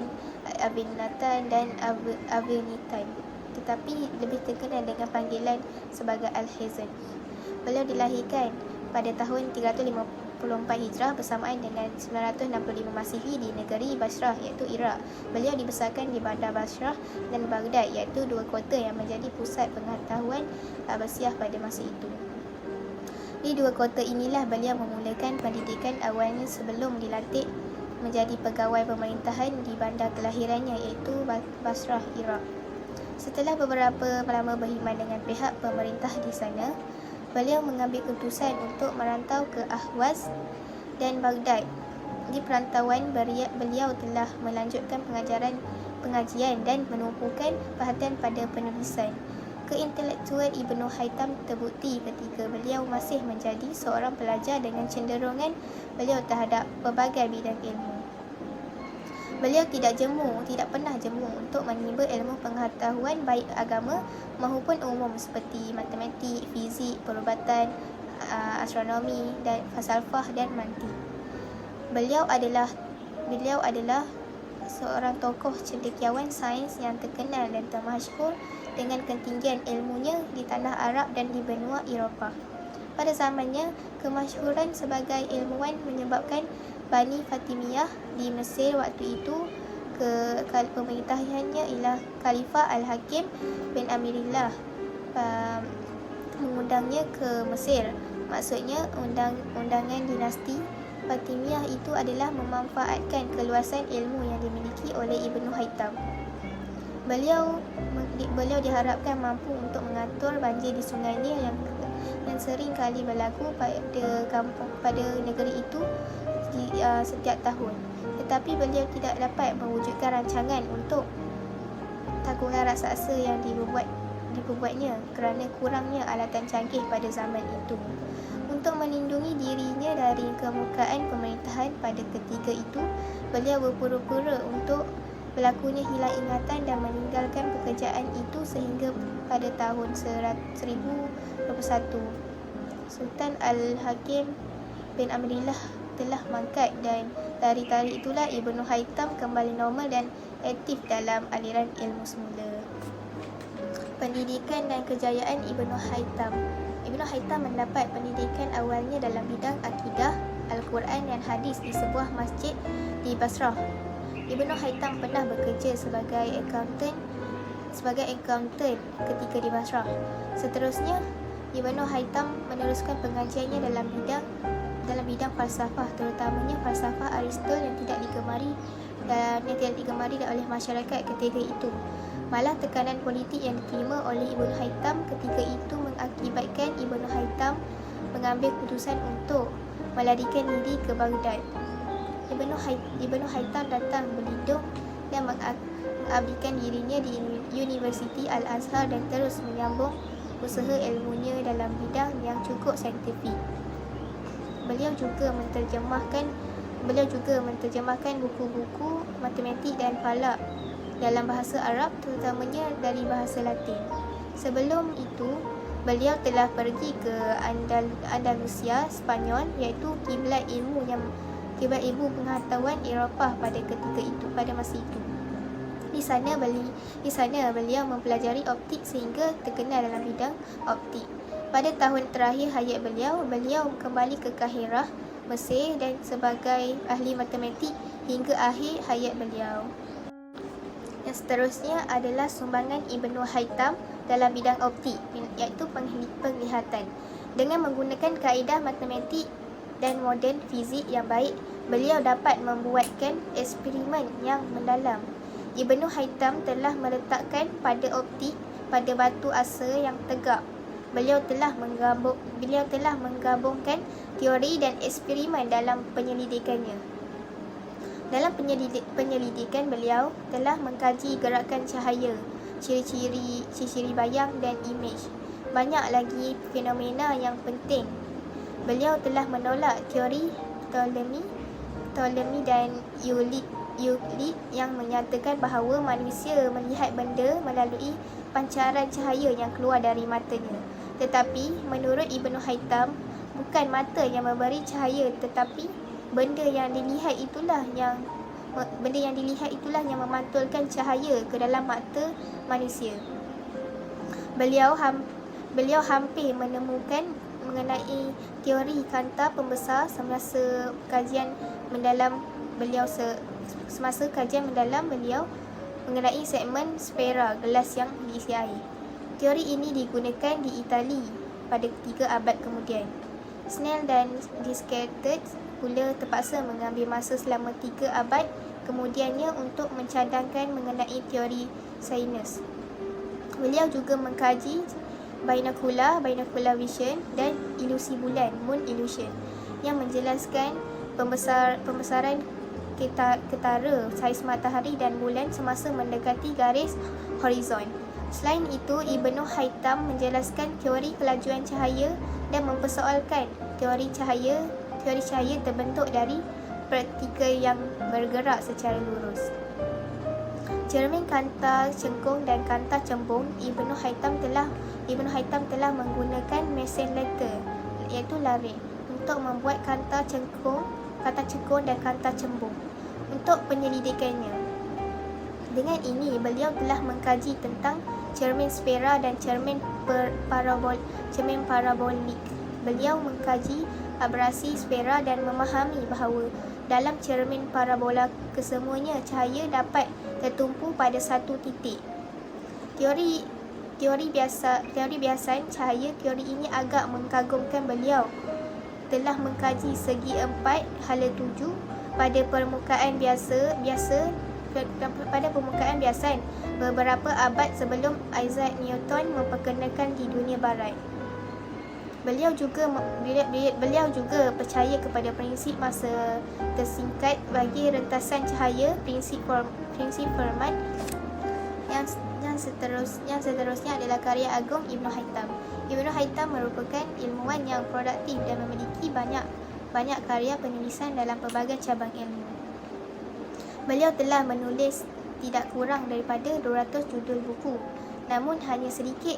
Abin Natan dan Abinitan, tetapi lebih terkenal dengan panggilan sebagai Al-Hazin. Beliau dilahirkan pada tahun 354 Hijrah bersamaan dengan 965 Masihi di negeri Basrah, iaitu Iraq. Beliau dibesarkan di bandar Basrah dan Baghdad, iaitu dua kota yang menjadi pusat pengetahuan Abbasiyah pada masa itu. Di dua kota inilah beliau memulakan pendidikan awalnya sebelum dilantik menjadi pegawai pemerintahan di bandar kelahirannya, iaitu Basrah, Iraq. Setelah beberapa lama berkhidmat dengan pihak pemerintah di sana, beliau mengambil keputusan untuk merantau ke Ahwaz dan Baghdad. Di perantauan, beliau telah melanjutkan pengajian dan menumpukan perhatian pada penulisan. Keintelektual Ibnu Haytham terbukti ketika beliau masih menjadi seorang pelajar dengan cenderungan beliau terhadap pelbagai bidang ilmu. Beliau tidak pernah jemu untuk menimba ilmu pengetahuan baik agama maupun umum seperti matematik, fizik, perubatan, astronomi dan falsafah dan mantik. Beliau adalah seorang tokoh cendekiawan sains yang terkenal dan termasyhur dengan ketinggian ilmunya di tanah Arab dan di benua Eropah. Pada zamannya, kemasyhuran sebagai ilmuwan menyebabkan Bani Fatimiyah di Mesir waktu itu pemerintahannya ialah Khalifah Al-Hakim bin Amirillah mengundangnya ke Mesir. Maksudnya undangan dinasti Fatimiyah itu adalah memanfaatkan keluasan ilmu yang dimiliki oleh Ibnu Haytham. Beliau diharapkan mampu untuk mengatur banjir di Sungai Nil yang sering kali berlaku pada negeri itu setiap tahun. Tetapi beliau tidak dapat mewujudkan rancangan untuk takungan raksasa yang dibuatnya kerana kurangnya alatan canggih pada zaman itu. Untuk melindungi dirinya dari kemurkaan pemerintahan pada ketika itu, beliau berpura-pura untuk berlakunya hilang ingatan dan meninggalkan pekerjaan itu sehingga pada tahun 1021 Sultan Al-Hakim bin Amrillah telah mangkat, dan dari tarikh itulah Ibnu Haytham kembali normal dan aktif dalam aliran ilmu semula. Pendidikan dan kejayaan Ibnu Haytham. Ibnu Haytham mendapat pendidikan awalnya dalam bidang akidah, Al-Quran dan hadis di sebuah masjid di Basrah. Ibnu Haytham pernah bekerja sebagai accountant ketika di Basrah. Seterusnya, Ibnu Haytham meneruskan pengajiannya dalam bidang falsafah, terutamanya falsafah Aristotle yang tidak digemari oleh masyarakat ketika itu. Malah tekanan politik yang diterima oleh Ibnu Haytham ketika itu mengakibatkan Ibnu Haytham mengambil keputusan untuk melarikan diri ke Baghdad. Ibnu Haytham datang berlindung dan mengabdikan dirinya di Universiti Al-Azhar dan terus menyambung usaha ilmunya dalam bidang yang cukup saintifik. Beliau juga menterjemahkan buku-buku matematik dan falak dalam bahasa Arab, terutamanya dari bahasa Latin. Sebelum itu, beliau telah pergi ke Andalusia, Spanyol, iaitu kiblat ilmu pengetahuan Eropah pada masa itu. Di sana beliau mempelajari optik sehingga terkenal dalam bidang optik. Pada tahun terakhir hayat beliau kembali ke Kahirah, Mesir dan sebagai ahli matematik hingga akhir hayat beliau. Yang seterusnya adalah sumbangan Ibnu Haytham dalam bidang optik, iaitu penglihatan. Dengan menggunakan kaedah matematik dan model fizik yang baik, beliau dapat membuatkan eksperimen yang mendalam. Ibnu Haytham telah meletakkan pada optik pada batu asa yang tegak. Beliau telah menggabungkan teori dan eksperimen dalam penyelidikannya. Dalam penyelidikan beliau telah mengkaji gerakan cahaya, ciri-ciri bayang dan imej. Banyak lagi fenomena yang penting. Beliau telah menolak teori Ptolemy dan Euclid yang menyatakan bahawa manusia melihat benda melalui pancaran cahaya yang keluar dari matanya. Tetapi menurut Ibnu Haytham, bukan mata yang memberi cahaya, tetapi benda yang dilihat itulah yang memantulkan cahaya ke dalam mata manusia. Beliau hampir menemukan mengenai teori kanta pembesar semasa kajian mendalam beliau mengenai segmen sfera gelas yang diisi air. Teori ini digunakan di Itali pada 3 abad kemudian. Snell dan Descartes pula terpaksa mengambil masa selama 3 abad kemudiannya untuk mencadangkan mengenai teori sains. Beliau juga mengkaji binocular vision dan ilusi bulan, moon illusion, yang menjelaskan pembesaran ketara saiz matahari dan bulan semasa mendekati garis horizon. Selain itu, Ibnu Haytham menjelaskan teori kelajuan cahaya dan mempersoalkan teori cahaya terbentuk dari partikel yang bergerak secara lurus. Cermin kanta cengkung dan kanta cembung, Ibnu Haytham telah menggunakan mesin laser, iaitu larik, untuk membuat kanta cengkung dan kanta cembung untuk penyelidikannya. Dengan ini, beliau telah mengkaji tentang cermin sfera dan cermin parabolik. Beliau mengkaji abrasi sfera dan memahami bahawa dalam cermin parabola kesemuanya cahaya dapat tertumpu pada satu titik. Teori biasan cahaya, teori ini agak mengagumkan beliau, telah mengkaji segi 4 hala 7 pada permukaan biasa beberapa abad sebelum Isaac Newton memperkenalkan di dunia barat. Beliau juga percaya kepada prinsip masa tersingkat bagi rentasan cahaya, prinsip Fermat. Yang seterusnya adalah karya agung Ibnu Haytham. Ibnu Haytham merupakan ilmuwan yang produktif dan memiliki banyak karya penulisan dalam pelbagai cabang ilmu. Beliau telah menulis tidak kurang daripada 200 judul buku, namun hanya sedikit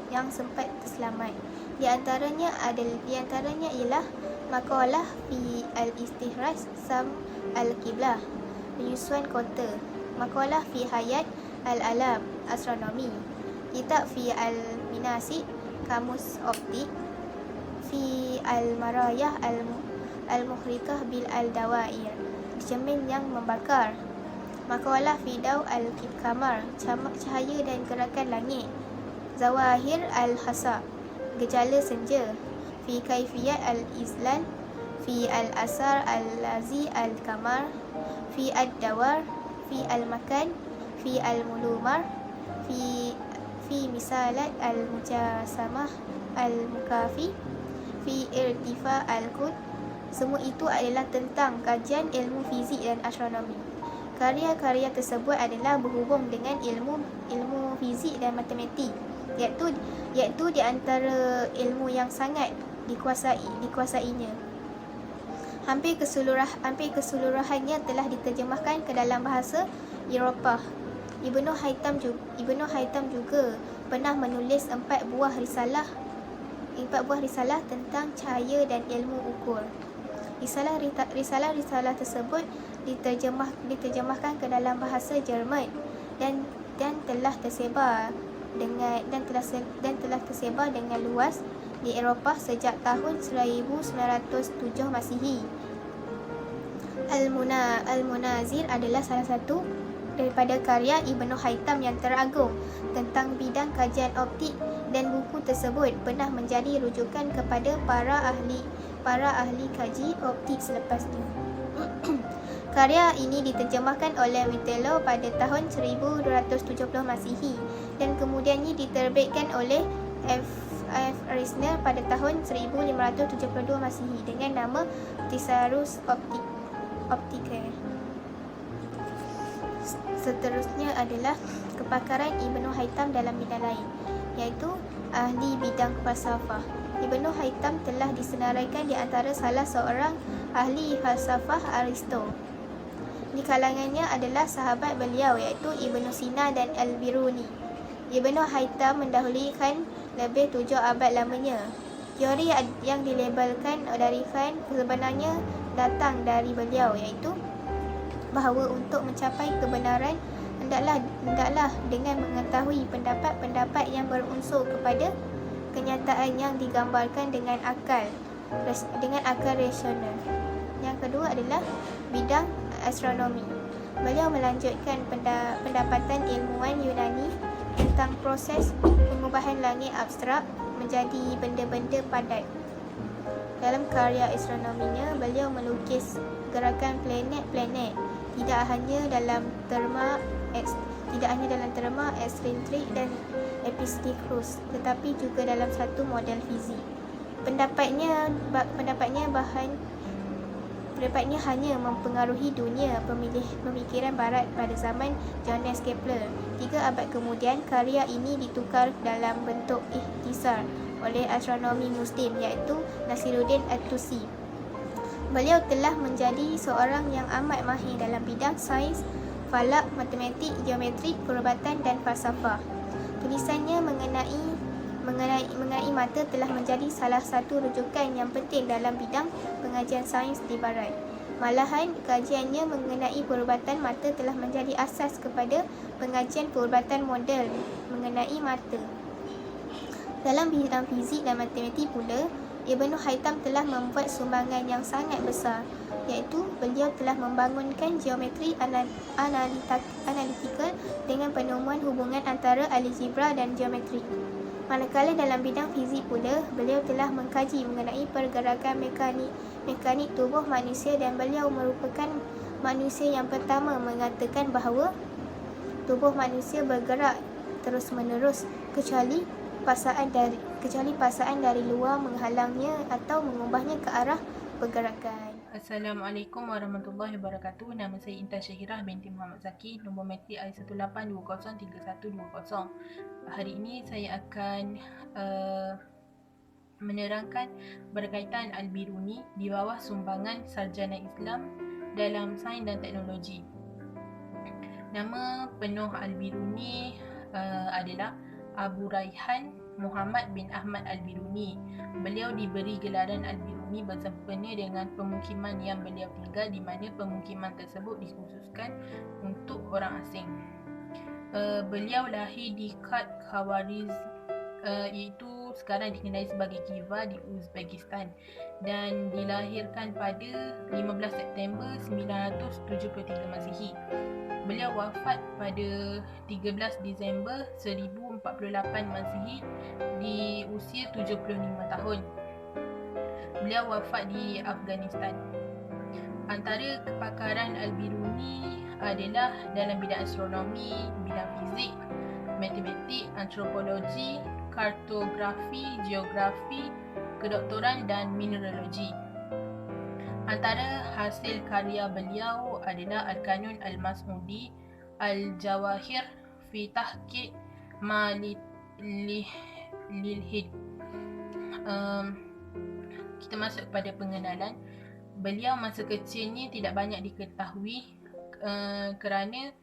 yang sempat terselamat. Di antaranya ialah Maqalah fi al-Istihraj Sam al-Qiblah, penyusuan kota; Maqalah fi Hayat al-Alam, astronomi; Kitab fi al-Minasik, kamus optik; fi al-Marayah al-Muhrikah bil al-Dawair, cermin yang membakar; Maqalah fi Daw al-Qamar, cahaya dan gerakan langit; Zawahir al-Hasa, gejala senja; fi Kaifiyat al-Izlal, fi al-Asar al-Lazi al-Qamar, fi ad-Dawar, fi al-Makan, fi al-Mulumar, fi Misalat al-Mujasamah al-Mukafi, fi Irtifa al-Qud. Semua itu adalah tentang kajian ilmu fizik dan astronomi. Karya-karya tersebut adalah berhubung dengan ilmu fizik dan matematik, iaitu di antara ilmu yang sangat dikuasainya. Hampir keseluruhannya telah diterjemahkan ke dalam bahasa Eropah. Ibnu Haytham juga pernah menulis 4 buah risalah tentang cahaya dan ilmu ukur. Risalah tersebut diterjemahkan ke dalam bahasa Jerman dan telah tersebar dengan luas di Eropah sejak tahun 1907 Masihi. Al-Munazir adalah salah satu daripada karya Ibnu Haytham yang teragung tentang bidang kajian optik, dan buku tersebut pernah menjadi rujukan kepada para ahli kaji optik selepasnya. Karya ini diterjemahkan oleh Witello pada tahun 1270 Masihi dan kemudiannya diterbitkan oleh F. Reisner pada tahun 1572 Masihi dengan nama Thesaurus Opticae. Seterusnya adalah kepakaran Ibnu Haytham dalam bidang lain, iaitu ahli bidang falsafah. Ibnu Haytham telah disenaraikan di antara salah seorang ahli falsafah Aristo. Di kalangannya adalah sahabat beliau, iaitu Ibnu Sina dan Al-Biruni. Ibnu Haytham mendahulukan lebih 7 abad lamanya. Teori yang dilabelkan dari Khan sebenarnya datang dari beliau, iaitu bahawa untuk mencapai kebenaran hendaklah dengan mengetahui pendapat-pendapat yang berunsur kepada kenyataan yang digambarkan dengan akal rasional. Yang kedua adalah bidang astronomi. Beliau melanjutkan pendapatan ilmuwan Yunani tentang proses pengubahan langit abstrak menjadi benda-benda padat. Dalam karya astronominya, beliau melukis gerakan planet-planet tidak hanya dalam terma eksentrik dan epistikrus, tetapi juga dalam satu model fizik. Pendapatnya hanya mempengaruhi dunia pemikiran barat pada zaman Johannes Kepler. 3 abad kemudian, karya ini ditukar dalam bentuk ikhtisar oleh astronomi Muslim, iaitu Nasiruddin At-Tusi. Beliau telah menjadi seorang yang amat mahir dalam bidang sains, falak, matematik, geometri, perubatan dan falsafah. Tulisannya mengenai mata telah menjadi salah satu rujukan yang penting dalam bidang pengajian sains di barat. Malahan, kajiannya mengenai perubatan mata telah menjadi asas kepada pengajian perubatan model mengenai mata. Dalam bidang fizik dan matematik pula, Ibnu Haytham telah membuat sumbangan yang sangat besar, iaitu beliau telah membangunkan geometri analitikal dengan penemuan hubungan antara algebra dan geometri. Manakala dalam bidang fizik pula, beliau telah mengkaji mengenai pergerakan mekanik tubuh manusia dan beliau merupakan manusia yang pertama mengatakan bahawa tubuh manusia bergerak terus-menerus kecuali pasaan dari luar menghalangnya atau mengubahnya ke arah pergerakan. Assalamualaikum warahmatullahi wabarakatuh. Nama saya Intan Syahirah binti Muhammad Zaki, nombor matrik I18203120. Hari ini saya akan menerangkan berkaitan Al-Biruni di bawah sumbangan sarjana Islam dalam sains dan teknologi. Nama penuh Al-Biruni adalah Abu Raihan Muhammad bin Ahmad Al-Biruni. Beliau diberi gelaran Al-Biruni bersempena dengan pemukiman yang beliau tinggal, di mana pemukiman tersebut dikhususkan untuk orang asing. Beliau lahir di Kat Khawariz, iaitu sekarang dikenali sebagai Khiva di Uzbekistan, dan dilahirkan pada 15 September 973 Masihi. Beliau wafat pada 13 Disember 1048 Masihi di usia 75 tahun. Beliau wafat di Afghanistan. Antara kepakaran Al-Biruni adalah dalam bidang astronomi, bidang fizik, matematik, antropologi, kartografi, geografi, kedoktoran dan mineralogi. Antara hasil karya beliau adalah Al-Kanun Al-Mas'udi, Al-Jawahir fi Tahqiq ma lilhid. Kita masuk kepada pengenalan. Beliau masa kecilnya tidak banyak diketahui kerana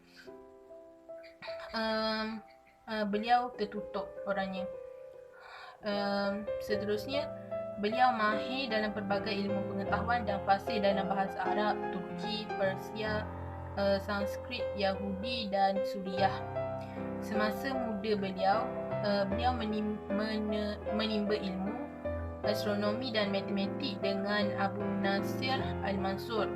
beliau tertutup orangnya. Seterusnya, beliau mahir dalam pelbagai ilmu pengetahuan dan fasih dalam bahasa Arab, Turki, Persia, Sanskrit, Yahudi dan Suriah. Semasa muda beliau menimba ilmu astronomi dan matematik dengan Abu Nasir Al-Mansur.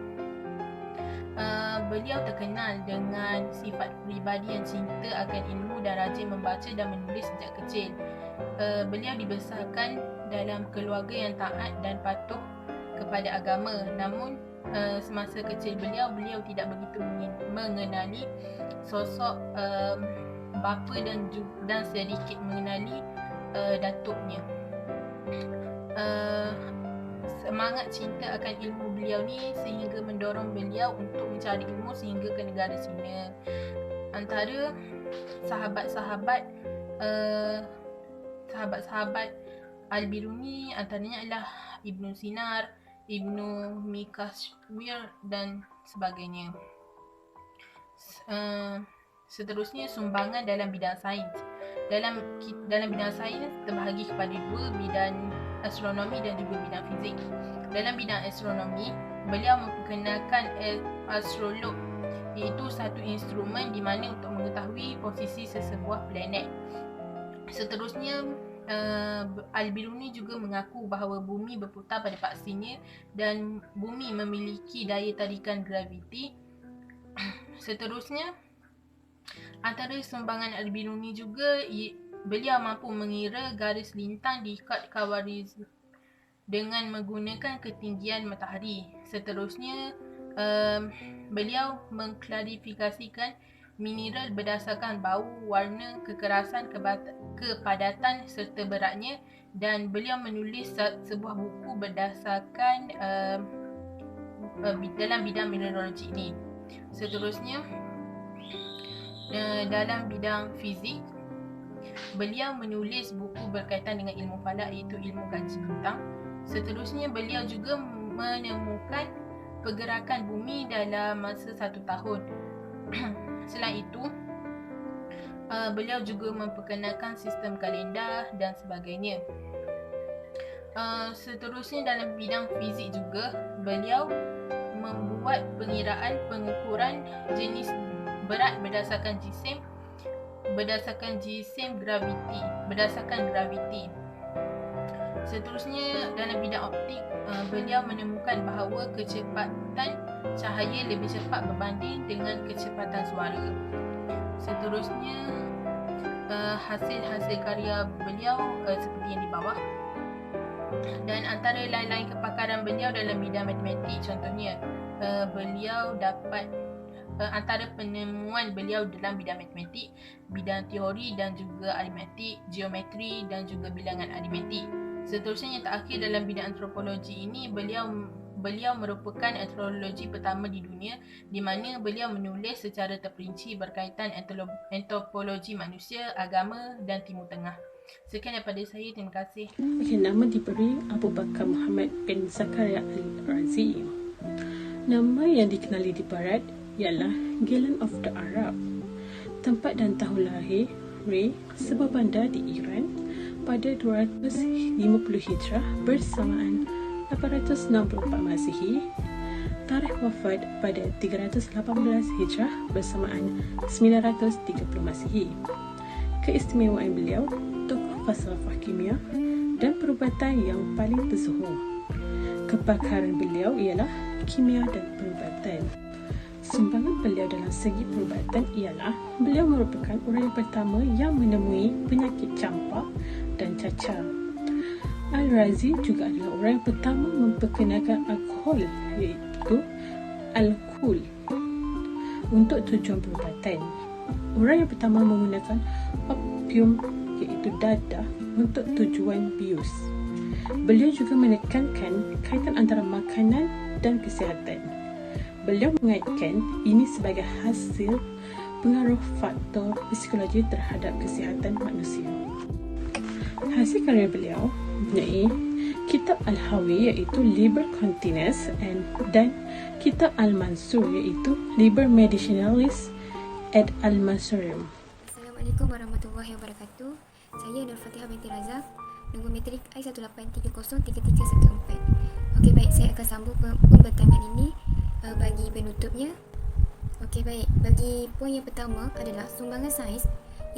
Beliau terkenal dengan sifat peribadi yang cinta akan ilmu dan rajin membaca dan menulis sejak kecil. Beliau dibesarkan dalam keluarga yang taat dan patuh kepada agama. Namun semasa kecil beliau tidak begitu mengenali sosok bapa dan sedikit mengenali datuknya. Semangat cinta akan ilmu beliau ni sehingga mendorong beliau untuk mencari ilmu sehingga ke negara China. Antara sahabat-sahabat Al-Biruni antaranya adalah Ibnu Sinar, Ibnu Mikashwir dan sebagainya. Seterusnya, sumbangan dalam bidang sains. Dalam bidang sains terbahagi kepada dua, bidang astronomi dan juga bidang fizik. Dalam bidang astronomi, beliau memperkenalkan astrolog, iaitu satu instrumen di mana untuk mengetahui posisi sesebuah planet. Seterusnya, Al-Biruni juga mengaku bahawa bumi berputar pada paksinya dan bumi memiliki daya tarikan graviti. Seterusnya, antara sumbangan Al-Biruni juga, beliau mampu mengira garis lintang di Kat Khawariz dengan menggunakan ketinggian matahari. Seterusnya, beliau mengklarifikasikan mineral berdasarkan bau, warna, kekerasan, kepadatan serta beratnya, dan beliau menulis sebuah buku berdasarkan dalam bidang mineralogi ini. Seterusnya, dalam bidang fizik, beliau menulis buku berkaitan dengan ilmu falak, iaitu ilmu ganji bintang. Seterusnya, beliau juga menemukan pergerakan bumi dalam masa 1 tahun. Selain itu, beliau juga memperkenalkan sistem kalender dan sebagainya. Seterusnya, dalam bidang fizik juga, beliau membuat pengiraan pengukuran jenis berat berdasarkan graviti. Seterusnya, dalam bidang optik, beliau menemukan bahawa kecepatan cahaya lebih cepat berbanding dengan kecepatan suara. Seterusnya, hasil-hasil karya beliau seperti yang di bawah. Dan antara lain-lain kepakaran beliau dalam bidang matematik, contohnya beliau dapat antara penemuan beliau dalam bidang matematik, bidang teori dan juga aritmetik, geometri dan juga bilangan aritmetik. Seterusnya yang terakhir dalam bidang antropologi ini, beliau merupakan antropologi pertama di dunia di mana beliau menulis secara terperinci berkaitan antropologi manusia, agama dan Timur Tengah. Sekian daripada saya, terima kasih. Okey, nama diberi Abu Bakar Muhammad bin Zakaria Al-Razi. Nama yang dikenali di barat ialah Galen of the Arab. Tempat dan tahun lahir Ray, sebuah bandar di Iran pada 250 Hijrah bersamaan 864 Masihi. Tarikh wafat pada 318 Hijrah bersamaan 930 Masihi. Keistimewaan beliau, tokoh falsafah kimia dan perubatan yang paling tersohor. Kepakaran beliau ialah kimia dan perubatan. Sumbangan beliau dalam segi perubatan ialah beliau merupakan orang yang pertama yang menemui penyakit campak dan cacar. Al-Razi juga adalah orang yang pertama memperkenalkan alkohol, iaitu alkohol, untuk tujuan perubatan. Orang yang pertama menggunakan opium, iaitu dadah, untuk tujuan bius. Beliau juga menekankan kaitan antara makanan dan kesihatan. Beliau mengaitkan ini sebagai hasil pengaruh faktor psikologi terhadap kesihatan manusia. Hasil karya beliau mempunyai Kitab Al-Hawi iaitu Liber Continens dan Kitab Al-Mansur iaitu Liber Medicinalis et Al-Mansurium. Assalamualaikum warahmatullahi wabarakatuh. Saya Nur Fatihah binti Razak, nombor matrik I183033314. Okey, baik, saya akan sambung pembentangan ini bagi penutupnya. Okey, baik, bagi poin yang pertama adalah sumbangan sains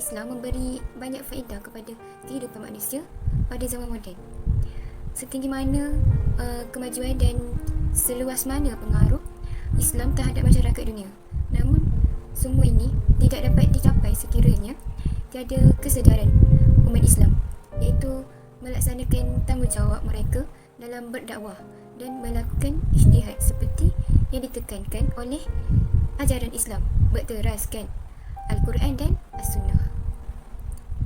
Islam memberi banyak faedah kepada kehidupan manusia pada zaman moden. Setinggi mana kemajuan dan seluas mana pengaruh Islam terhadap masyarakat dunia. Namun, semua ini tidak dapat dicapai sekiranya tiada kesedaran umat Islam, iaitu melaksanakan tanggungjawab mereka dalam berdakwah dan melakukan ijtihad seperti yang ditekankan oleh ajaran Islam berteraskan Al-Quran dan As-Sunnah.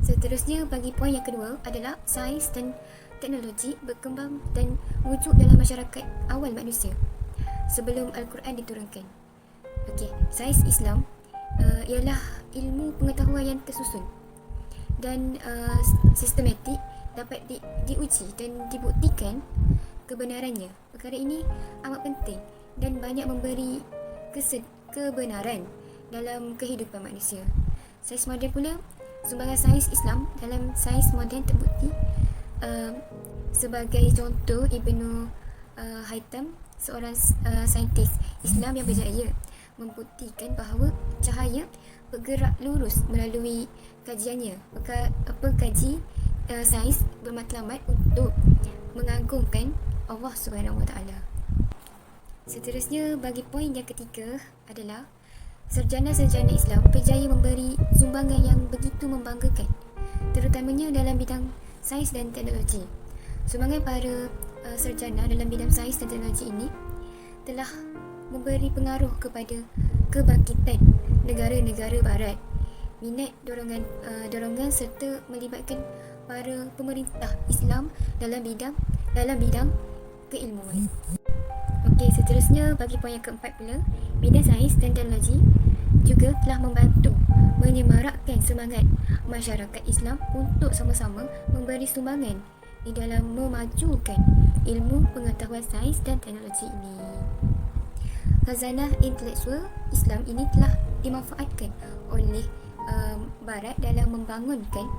Seterusnya, bagi poin yang kedua adalah sains dan teknologi berkembang dan wujud dalam masyarakat awal manusia sebelum Al-Quran diturunkan. Okey, sains Islam ialah ilmu pengetahuan yang tersusun dan sistematik, dapat diuji dan dibuktikan kebenarannya. Perkara ini amat penting dan banyak memberi kebenaran dalam kehidupan manusia. Sains moden pula, sumbangan sains Islam dalam sains moden terbukti sebagai contoh Ibnu Haytham, seorang saintis Islam yang berjaya membuktikan bahawa cahaya bergerak lurus melalui kajiannya. Pengkaji sains bermatlamat untuk mengagungkan Allah SWT. Seterusnya, bagi poin yang ketiga adalah sarjana-sarjana Islam berjaya memberi sumbangan yang begitu membanggakan, terutamanya dalam bidang sains dan teknologi. Sumbangan para sarjana dalam bidang sains dan teknologi ini telah memberi pengaruh kepada kebangkitan negara-negara barat, minat dorongan serta melibatkan para pemerintah Islam dalam bidang keilmuan. Okey, seterusnya bagi poin yang keempat pula, bidang sains dan teknologi juga telah membantu menyemarakkan semangat masyarakat Islam untuk sama-sama memberi sumbangan di dalam memajukan ilmu pengetahuan sains dan teknologi ini. Khazanah intelektual Islam ini telah dimanfaatkan oleh Barat dalam membangunkan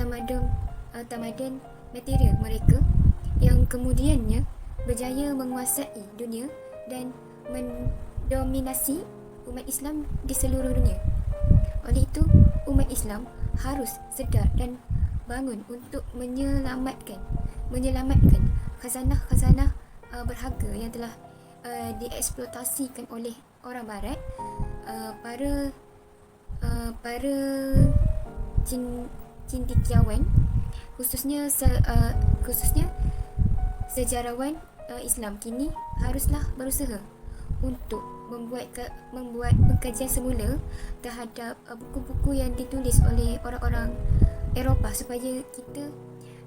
tamadun material mereka yang kemudiannya berjaya menguasai dunia dan mendominasi umat Islam di seluruh dunia. Oleh itu, umat Islam harus sedar dan bangun untuk menyelamatkan khazanah-khazanah berharga yang telah dieksploitasikan oleh orang Barat, para cendekiawan, khususnya sejarawan Islam kini haruslah berusaha untuk membuat pengkajian semula terhadap buku-buku yang ditulis oleh orang-orang Eropah supaya kita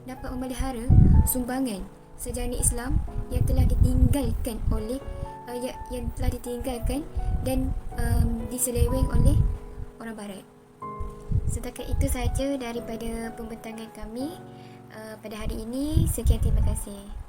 dapat memelihara sumbangan sejarah Islam yang telah ditinggalkan oleh dan diseleweng oleh orang Barat. Setakat itu sahaja daripada pembentangan kami pada hari ini. Sekian, terima kasih.